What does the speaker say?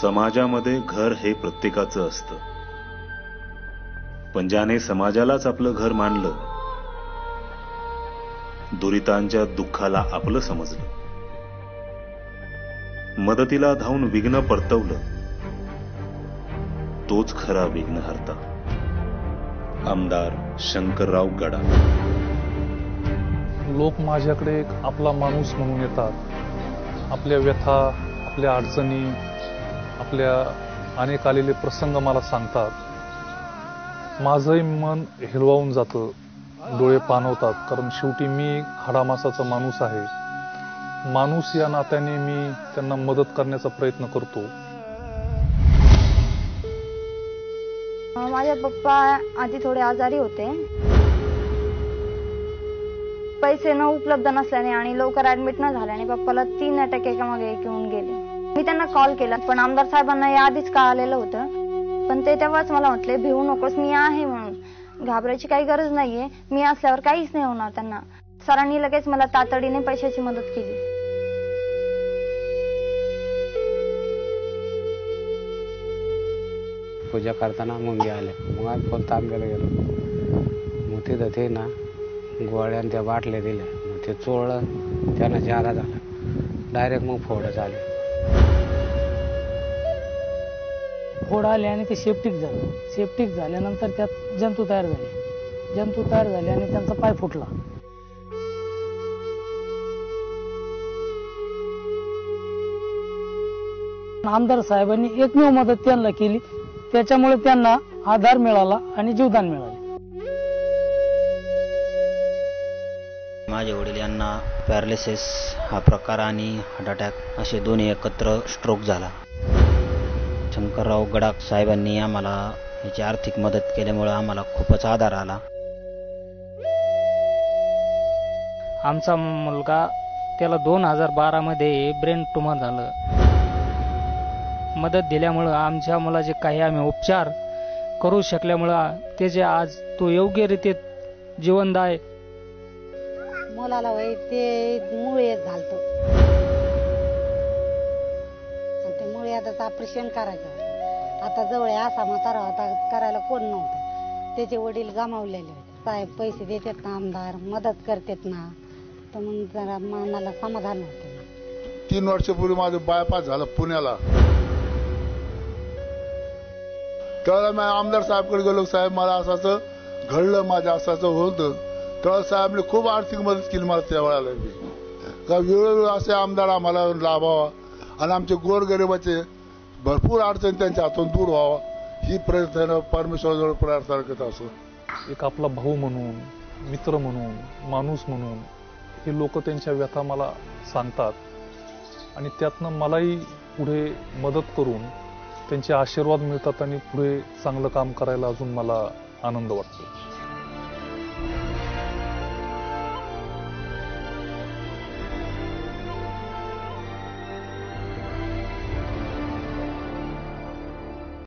समाजामध्ये घर हे प्रत्येकाचं असतं, पण ज्याने समाजालाच आपलं घर मानलं, दुरितांच्या दुःखाला आपलं समजलं, मदतीला धावून विघ्न परतवलं, तोच खरा विघ्नहर्ता. आमदार शंकरराव गडाख. लोक माझ्याकडे एक आपला माणूस म्हणून येतात. आपल्या व्यथा, आपल्या अडचणी, आपल्या अनेक आलेले प्रसंग मला सांगतात. माझंही मन हिरवावून जातं, डोळे पाणवतात, कारण शेवटी मी हाडामासाचा माणूस आहे. माणूस या नात्याने मी त्यांना मदत करण्याचा प्रयत्न करतो. माझे पप्पा आधी थोडे आजारी होते. पैसे न उपलब्ध नसल्याने आणि लवकर ऍडमिट न झाल्याने पप्पाला 3 अटॅक एकामागे एक येऊन गेले. मी त्यांना कॉल केला, पण आमदार साहेबांना या आधीच कळालेलं होतं. पण ते तेव्हाच मला म्हटले, भिवू नकोस, मी आहे म्हणून, घाबरायची काही गरज नाहीये, मी असल्यावर काहीच नाही होणार त्यांना. सरांनी लगेच मला तातडीने पैशाची मदत केली. पूजा करताना मुंगी आले. मग आम्ही फक्त आंब्याला गेलो. मग तिथं ते ना गोळ्याने त्या बाटल्या दिल्या. मग ते चोळलं, त्यानं जादा झाला. डायरेक्ट मग फोड झाले. फोड आले आणि ते सेप्टिक झालं. सेप्टिक झाल्यानंतर त्यात जंतू तयार झाले. जंतू तयार झाले आणि त्यांचा पाय फुटला. आमदार साहेबांनी एकमेव मदत त्यांना केली, त्याच्यामुळे त्यांना आधार मिळाला आणि जीवदान मिळाले. माझे वडील यांना पॅरालिसिस हा प्रकार आणि हार्ट अटॅक असे दोन्ही एकत्र स्ट्रोक झाला. शंकरराव गडाख साहेबांनी आम्हाला याची आर्थिक मदत केल्यामुळे आम्हाला खूपच आधार आला. आमचा मुलगा त्याला 2012 मध्ये ब्रेन ट्यूमर झालं. मदत दिल्यामुळं आमच्या मुलाचे काही आम्ही उपचार करू शकल्यामुळं त्याचे आज तो योग्यरीत्या जीवनदाय. मुलाला ते मुळे झालतं, ते मुळ्यातच ऑपरेशन करायचं होतं. आता जवळ असा म्हातारा होता, करायला कोण नव्हतं. त्याचे वडील गमावलेले होते. साहेब पैसे देतात ना, आमदार मदत करतात ना, तर मग जरा मनाला समाधान होतं. 3 वर्षापूर्वी माझं बायपास झालं पुण्याला. त्यावेळेला मी आमदार साहेबकडे गेलो, साहेब मला असं घडलं, माझं असं होतं. त्यावेळेला साहेबने खूप आर्थिक मदत केली मला त्यावेळेला. का वेळोवेळी असे आमदार आम्हाला लाभावा आणि आमचे गोरगरिबाचे भरपूर अडचणी त्यांच्या हातून दूर व्हावा ही प्रयत्न परमेश्वराजवळ प्रार्थना करत असो. एक आपला भाऊ म्हणून, मित्र म्हणून, माणूस म्हणून हे लोक त्यांच्या व्यथा मला सांगतात आणि त्यातनं मलाही पुढे मदत करून त्यांचे आशीर्वाद मिळतात आणि पुढे चांगलं काम करायला अजून मला आनंद वाटतो.